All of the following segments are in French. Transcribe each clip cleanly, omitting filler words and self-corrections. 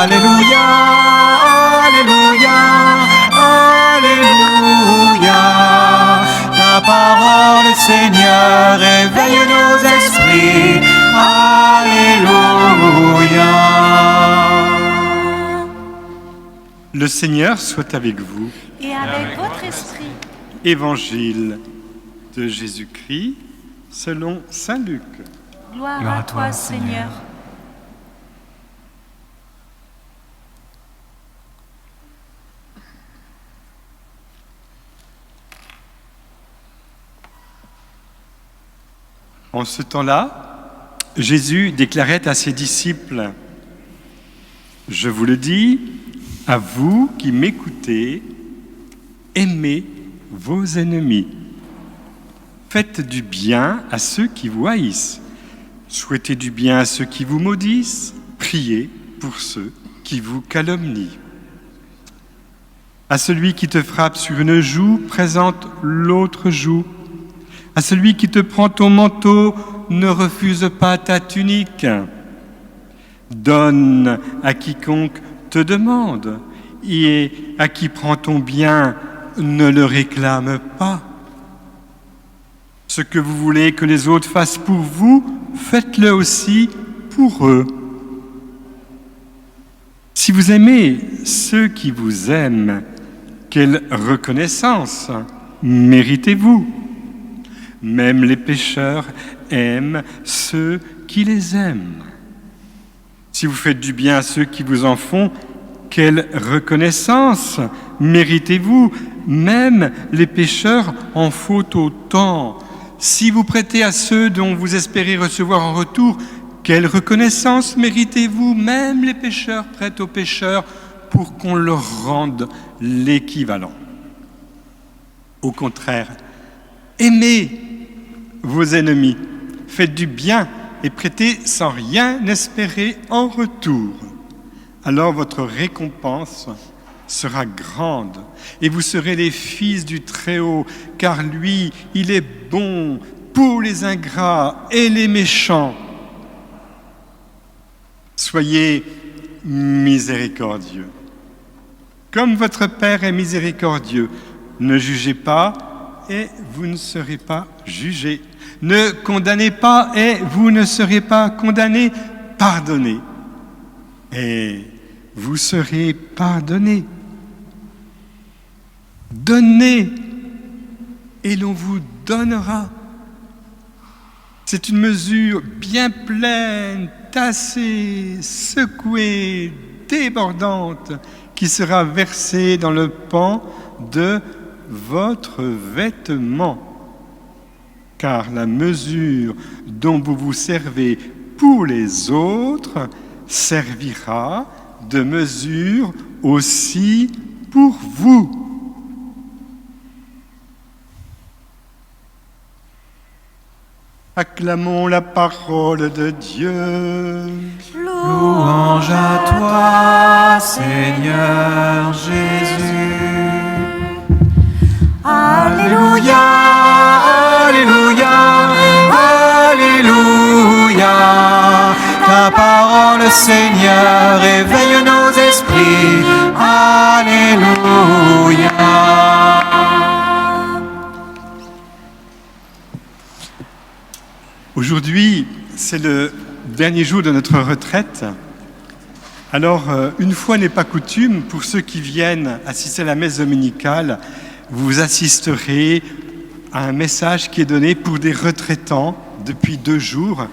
Alléluia, Alléluia, Alléluia. Ta parole, Seigneur, éveille nos esprits. Alléluia. Le Seigneur soit avec vous. Et avec votre esprit. Évangile de Jésus-Christ selon saint Luc. Gloire à toi, Seigneur. En ce temps-là, Jésus déclarait à ses disciples : « Je vous le dis, à vous qui m'écoutez, aimez vos ennemis. Faites du bien à ceux qui vous haïssent. Souhaitez du bien à ceux qui vous maudissent. Priez pour ceux qui vous calomnient. À celui qui te frappe sur une joue, présente l'autre joue. À celui qui te prend ton manteau, ne refuse pas ta tunique. Donne à quiconque te demande, et à qui prend ton bien, ne le réclame pas. Ce que vous voulez que les autres fassent pour vous, faites-le aussi pour eux. Si vous aimez ceux qui vous aiment, quelle reconnaissance méritez-vous ? Même les pécheurs aiment ceux qui les aiment. Si vous faites du bien à ceux qui vous en font, quelle reconnaissance méritez-vous ? Même les pécheurs en font autant. Si vous prêtez à ceux dont vous espérez recevoir en retour, quelle reconnaissance méritez-vous ? Même les pécheurs prêtent aux pécheurs pour qu'on leur rende l'équivalent. Au contraire, aimez vos ennemis, faites du bien et prêtez sans rien espérer en retour. Alors votre récompense sera grande et vous serez les fils du Très-Haut, car lui, il est bon pour les ingrats et les méchants. Soyez miséricordieux, comme votre Père est miséricordieux. Ne jugez pas et vous ne serez pas jugés. Ne condamnez pas et vous ne serez pas condamnés. Pardonnez et vous serez pardonnés. Donnez et l'on vous donnera. C'est une mesure bien pleine, tassée, secouée, débordante, qui sera versée dans le pan de votre vêtement. Car la mesure dont vous vous servez pour les autres servira de mesure aussi pour vous. Acclamons la parole de Dieu. Louange à toi, Seigneur Jésus. Alléluia, Alléluia, Alléluia. Ta parole, Seigneur, éveille nos esprits. Alléluia. Aujourd'hui, c'est le dernier jour de notre retraite. Alors, une fois n'est pas coutume, pour ceux qui viennent assister à la messe dominicale, vous assisterez à un message qui est donné pour des retraitants depuis 2 jours.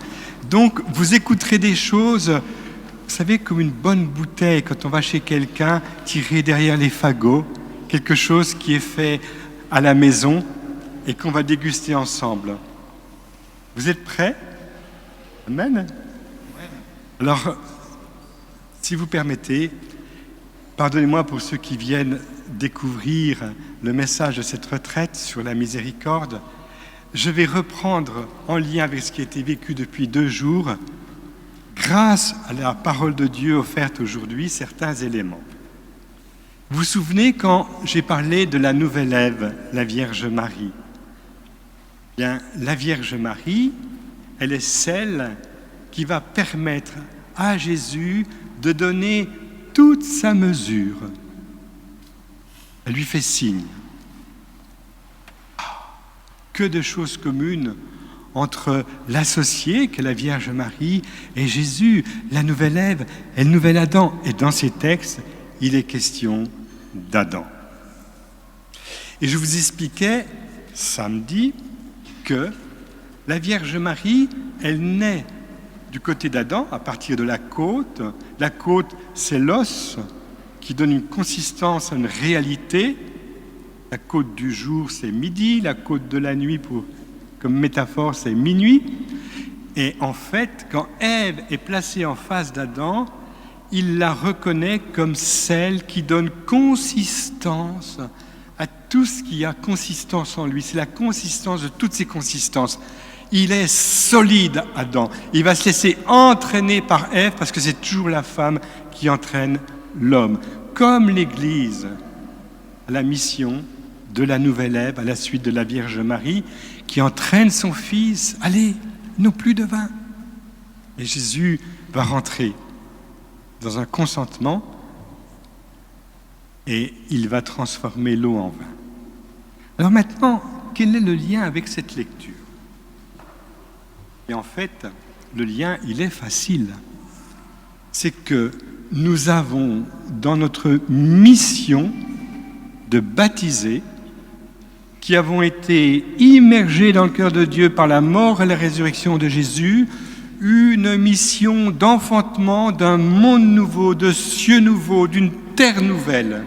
Donc, vous écouterez des choses, vous savez, comme une bonne bouteille quand on va chez quelqu'un, tirer derrière les fagots, quelque chose qui est fait à la maison et qu'on va déguster ensemble. Vous êtes prêts ? Amen. Alors, si vous permettez, pardonnez-moi pour ceux qui viennent découvrir le message de cette retraite sur la miséricorde. Je vais reprendre en lien avec ce qui a été vécu depuis 2 jours, grâce à la parole de Dieu offerte aujourd'hui, certains éléments. Vous vous souvenez quand j'ai parlé de la nouvelle Ève, la Vierge Marie ? Bien, la Vierge Marie, elle est celle qui va permettre à Jésus de donner toute sa mesure. Elle lui fait signe. Que de choses communes entre l'associé qu'est la Vierge Marie et Jésus, la nouvelle Ève et le nouvel Adam. Et dans ces textes, il est question d'Adam. Et je vous expliquais samedi que la Vierge Marie, elle naît du côté d'Adam, à partir de la côte. La côte, c'est l'os qui donne une consistance à une réalité. La côte du jour, c'est midi. La côte de la nuit, comme métaphore, c'est minuit. Et en fait, quand Ève est placée en face d'Adam, il la reconnaît comme celle qui donne consistance à tout ce qui a consistance en lui. C'est la consistance de toutes ces consistances. Il est solide, Adam. Il va se laisser entraîner par Ève, parce que c'est toujours la femme qui entraîne l'homme. Comme l'Église a la mission de la nouvelle Ève, à la suite de la Vierge Marie, qui entraîne son fils. Allez, non plus de vin. Et Jésus va rentrer dans un consentement et il va transformer l'eau en vin. Alors maintenant, quel est le lien avec cette lecture ? Et en fait, le lien, il est facile. C'est que nous avons dans notre mission de baptiser, qui avons été immergés dans le cœur de Dieu par la mort et la résurrection de Jésus, une mission d'enfantement d'un monde nouveau, de cieux nouveaux, d'une terre nouvelle.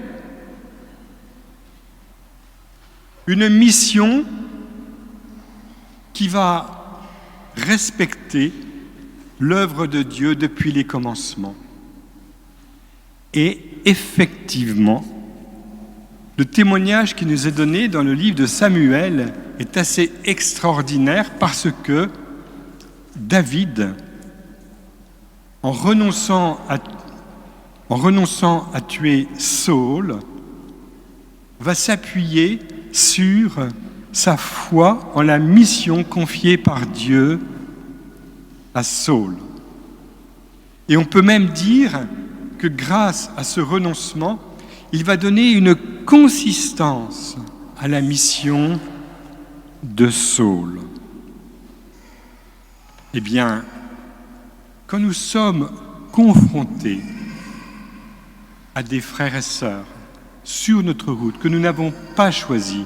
Une mission qui va respecter l'œuvre de Dieu depuis les commencements. Et effectivement, le témoignage qui nous est donné dans le livre de Samuel est assez extraordinaire parce que David, en renonçant à tuer Saül, va s'appuyer sur sa foi en la mission confiée par Dieu à Saül. Et on peut même dire que grâce à ce renoncement, il va donner une consistance à la mission de Saül. Eh bien, quand nous sommes confrontés à des frères et sœurs sur notre route que nous n'avons pas choisi,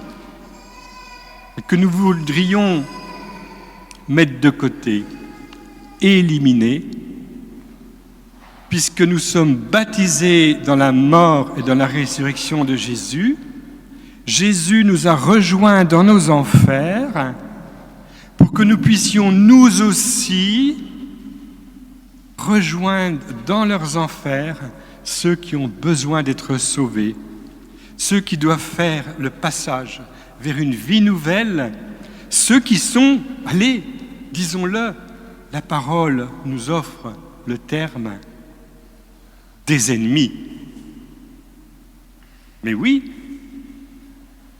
et que nous voudrions mettre de côté, éliminer, puisque nous sommes baptisés dans la mort et dans la résurrection de Jésus, Jésus nous a rejoints dans nos enfers pour que nous puissions nous aussi rejoindre dans leurs enfers ceux qui ont besoin d'être sauvés, ceux qui doivent faire le passage vers une vie nouvelle, ceux qui sont, allez, disons-le, la parole nous offre le terme des ennemis. Mais oui,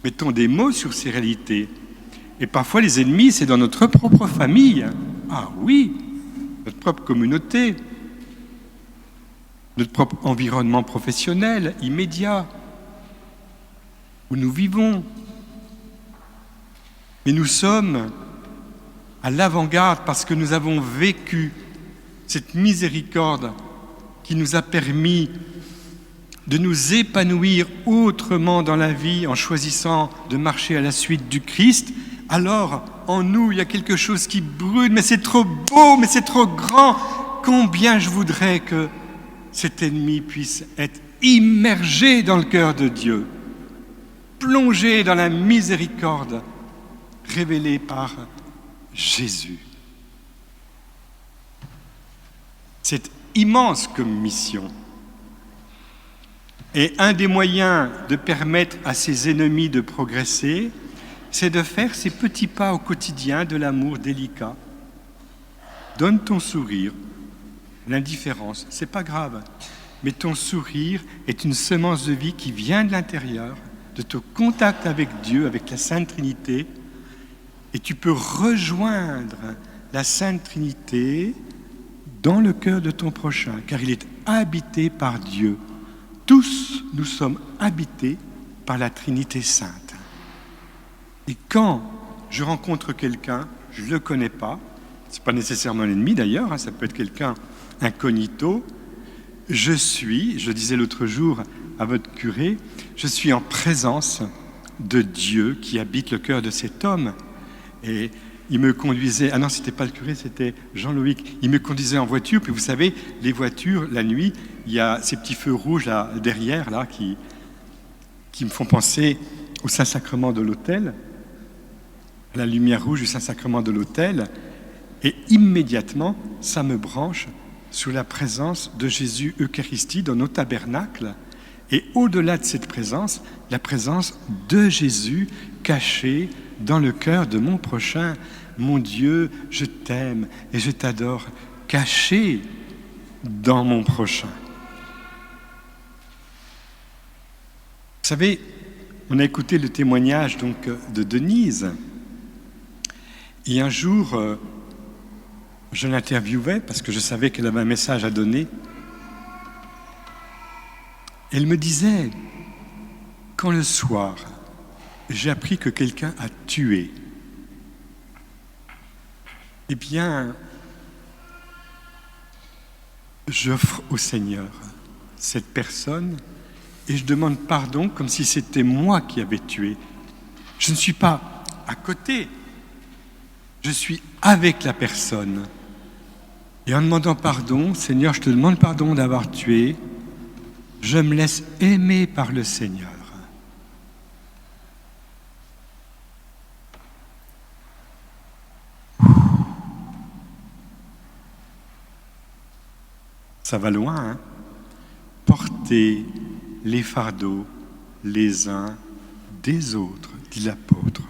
mettons des mots sur ces réalités. Et parfois les ennemis, c'est dans notre propre famille. Ah oui, notre propre communauté, notre propre environnement professionnel, immédiat, où nous vivons. Mais nous sommes à l'avant-garde parce que nous avons vécu cette miséricorde qui nous a permis de nous épanouir autrement dans la vie en choisissant de marcher à la suite du Christ. Alors, en nous, il y a quelque chose qui brûle, mais c'est trop beau, mais c'est trop grand. Combien je voudrais que cet ennemi puisse être immergé dans le cœur de Dieu, plongé dans la miséricorde révélée par Jésus. C'est immense comme mission. Et un des moyens de permettre à ses ennemis de progresser, c'est de faire ces petits pas au quotidien de l'amour délicat. Donne ton sourire, l'indifférence, c'est pas grave, mais ton sourire est une semence de vie qui vient de l'intérieur, de ton contact avec Dieu, avec la Sainte Trinité, et tu peux rejoindre la Sainte Trinité dans le cœur de ton prochain, car il est habité par Dieu. tous, nous sommes habités par la Trinité Sainte. Et quand je rencontre quelqu'un, je ne le connais pas, ce n'est pas nécessairement un ennemi d'ailleurs, ça peut être quelqu'un incognito, je disais l'autre jour à votre curé, je suis en présence de Dieu qui habite le cœur de cet homme. Et il me conduisait, non, c'était pas le curé, c'était Jean-Loïc, il me conduisait en voiture, puis vous savez, les voitures, la nuit, il y a ces petits feux rouges là, derrière, là, qui me font penser au Saint-Sacrement de l'autel, à la lumière rouge du Saint-Sacrement de l'autel, et immédiatement, ça me branche sur la présence de Jésus Eucharistie dans nos tabernacles, et au-delà de cette présence, la présence de Jésus caché dans le cœur de mon prochain. Mon Dieu, je t'aime et je t'adore, caché dans mon prochain. Vous savez, on a écouté le témoignage donc de Denise, et un jour, je l'interviewais parce que je savais qu'elle avait un message à donner. Elle me disait, quand le soir, j'ai appris que quelqu'un a tué, eh bien, j'offre au Seigneur cette personne et je demande pardon comme si c'était moi qui avais tué. Je ne suis pas à côté, je suis avec la personne. Et en demandant pardon, Seigneur, je te demande pardon d'avoir tué, je me laisse aimer par le Seigneur. Ça va loin, hein? Portez les fardeaux les uns des autres, dit l'apôtre.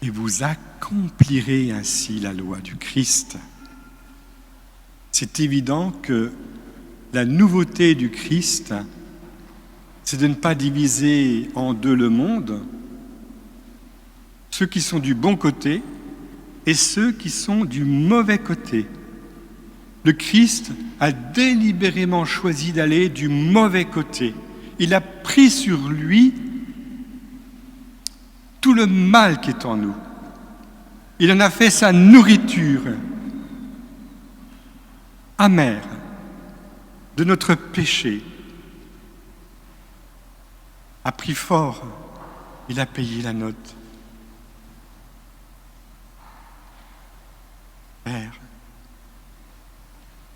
Et vous accomplirez ainsi la loi du Christ. C'est évident que la nouveauté du Christ, c'est de ne pas diviser en deux le monde, ceux qui sont du bon côté et ceux qui sont du mauvais côté. Le Christ a délibérément choisi d'aller du mauvais côté. Il a pris sur lui tout le mal qui est en nous. Il en a fait sa nourriture amère de notre péché. À prix fort, il a payé la note. Père,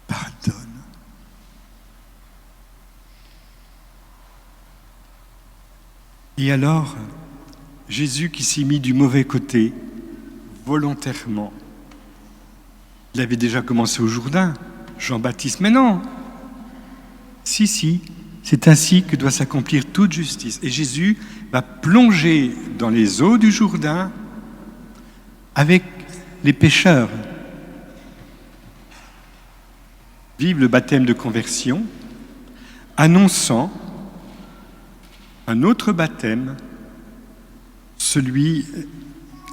pardonne. Et alors, Jésus qui s'est mis du mauvais côté, volontairement, il avait déjà commencé au Jourdain, Jean-Baptiste, mais non. Si, c'est ainsi que doit s'accomplir toute justice. Et Jésus va plonger dans les eaux du Jourdain avec les pécheurs. Vive le baptême de conversion, annonçant un autre baptême, celui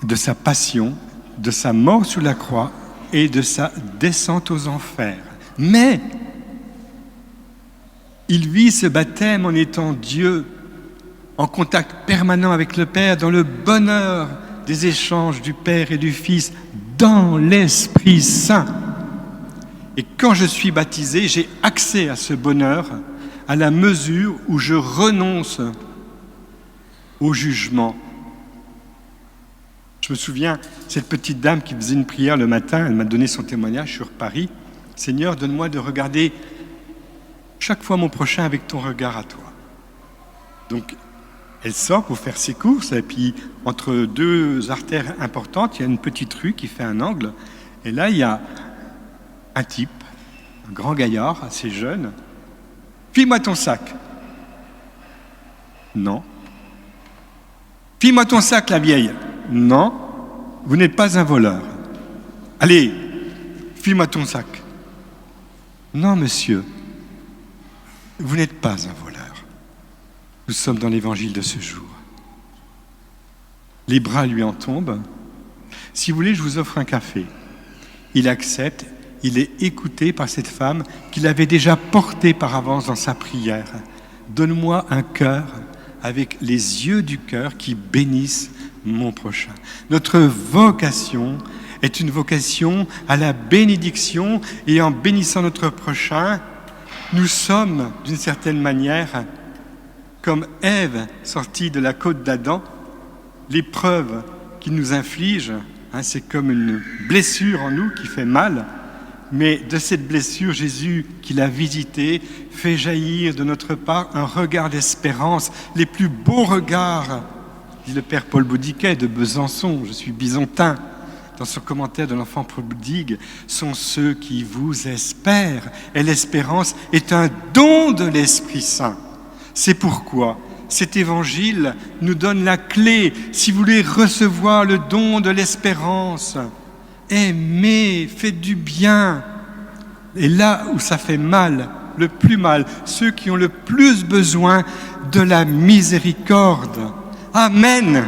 de sa passion, de sa mort sur la croix et de sa descente aux enfers. Mais il vit ce baptême en étant Dieu, en contact permanent avec le Père, dans le bonheur des échanges du Père et du Fils, dans l'Esprit Saint. Et quand je suis baptisé, j'ai accès à ce bonheur à la mesure où je renonce au jugement. Je me souviens, cette petite dame qui faisait une prière le matin, elle m'a donné son témoignage sur Paris. « Seigneur, donne-moi de regarder chaque fois mon prochain avec ton regard à toi. » Donc, elle sort pour faire ses courses, et puis entre deux artères importantes, il y a une petite rue qui fait un angle, et là, il y a un type, un grand gaillard, assez jeune. « File-moi ton sac. » « Non. »« File-moi ton sac, la vieille. » « Non, vous n'êtes pas un voleur. »« Allez, file-moi ton sac. »« Non, monsieur, vous n'êtes pas un voleur. » Nous sommes dans l'évangile de ce jour. Les bras lui en tombent. « Si vous voulez, je vous offre un café. » Il accepte il est écouté par cette femme qu'il avait déjà portée par avance dans sa prière. Donne-moi un cœur avec les yeux du cœur qui bénissent mon prochain. Notre vocation est une vocation à la bénédiction, et en bénissant notre prochain, nous sommes d'une certaine manière comme Ève sortie de la côte d'Adam. L'épreuve qu'il nous inflige, c'est comme une blessure en nous qui fait mal, mais de cette blessure, Jésus, qui l'a visitée, fait jaillir de notre part un regard d'espérance, les plus beaux regards, dit le père Paul Baudiquet de Besançon, je suis byzantin, dans son commentaire de l'enfant prodigue, sont ceux qui vous espèrent. Et l'espérance est un don de l'Esprit Saint. C'est pourquoi cet évangile nous donne la clé, si vous voulez recevoir le don de l'espérance. Aimez, faites du bien. Et là où ça fait mal, le plus mal, ceux qui ont le plus besoin de la miséricorde. Amen.